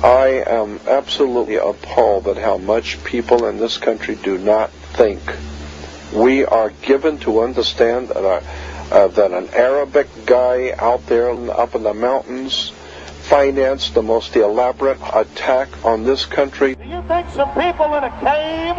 I am absolutely appalled at how much people in this country do not think. We are given to understand that an Arabic guy out there up in the mountains financed the most elaborate attack on this country. Do you think some people in a cave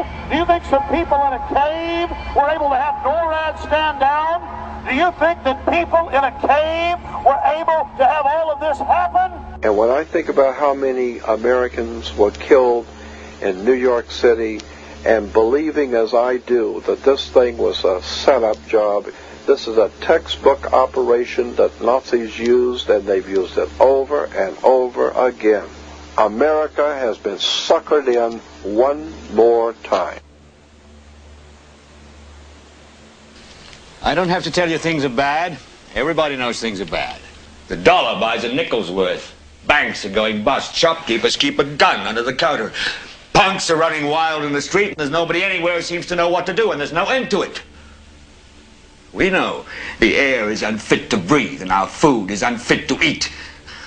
were able to have NORAD stand down? Do you think that people in a cave were able to have all of this happen? And when I think about how many Americans were killed in New York City, and believing as I do that this thing was a setup job, this is a textbook operation that Nazis used, and they've used it over and over again. America has been suckered in one more time. I don't have to tell you things are bad. Everybody knows things are bad. The dollar buys a nickel's worth. Banks are going bust. Shopkeepers keep a gun under the counter. Punks are running wild in the street, and there's nobody anywhere who seems to know what to do, and there's no end to it. We know the air is unfit to breathe, and our food is unfit to eat.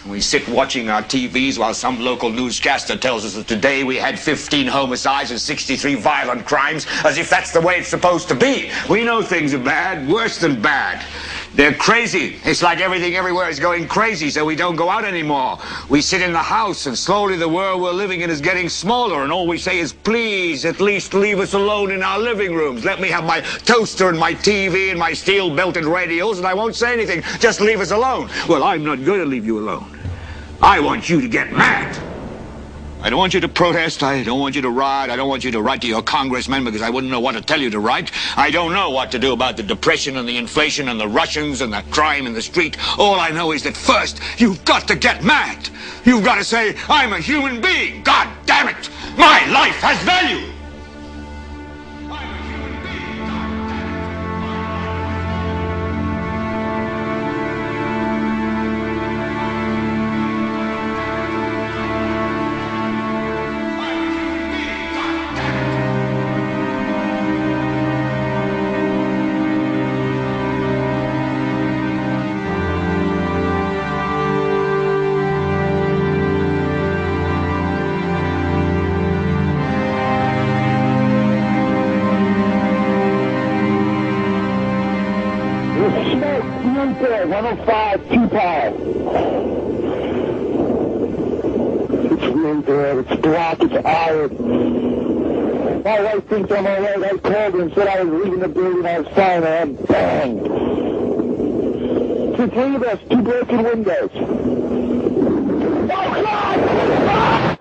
We sit watching our TVs while some local newscaster tells us that today we had 15 homicides and 63 violent crimes, as if that's the way it's supposed to be. We know things are bad, worse than bad. They're crazy. It's like everything everywhere is going crazy, so we don't go out anymore. We sit in the house, and slowly the world we're living in is getting smaller, and all we say is, please, at least leave us alone in our living rooms. Let me have my toaster and my TV and my steel-belted radios, and I won't say anything. Just leave us alone. Well, I'm not going to leave you alone. I want you to get mad. I don't want you to protest. I don't want you to riot. I don't want you to write to your congressmen because I wouldn't know what to tell you to write. I don't know what to do about the depression and the inflation and the Russians and the crime in the street. All I know is that first, you've got to get mad. You've got to say, I'm a human being. God damn it. My life has value. Smoke, 105, 2 pounds. It's really bad. It's black. It's iron. My wife thinks I'm all right. I called her and said I was leaving the building. I was fine, and I'm banged. It's the 3 of us, 2 broken windows. Oh, God!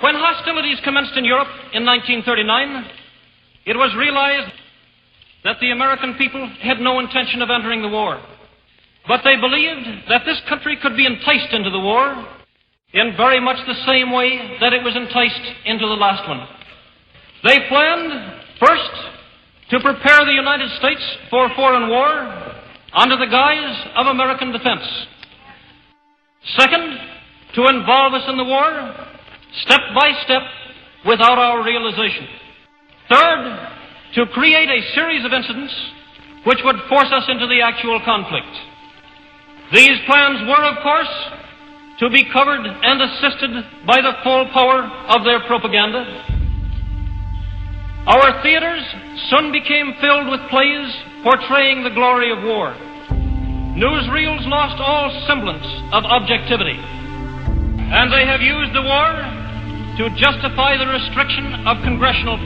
When hostilities commenced in Europe in 1939, it was realized that the American people had no intention of entering the war. But they believed that this country could be enticed into the war in very much the same way that it was enticed into the last one. They planned, first, to prepare the United States for foreign war under the guise of American defense. Second, to involve us in the war step by step without our realization. Third, to create a series of incidents which would force us into the actual conflict. These plans were, of course, to be covered and assisted by the full power of their propaganda. Our theaters soon became filled with plays portraying the glory of war. Newsreels lost all semblance of objectivity, and they have used the war to justify the restriction of congressional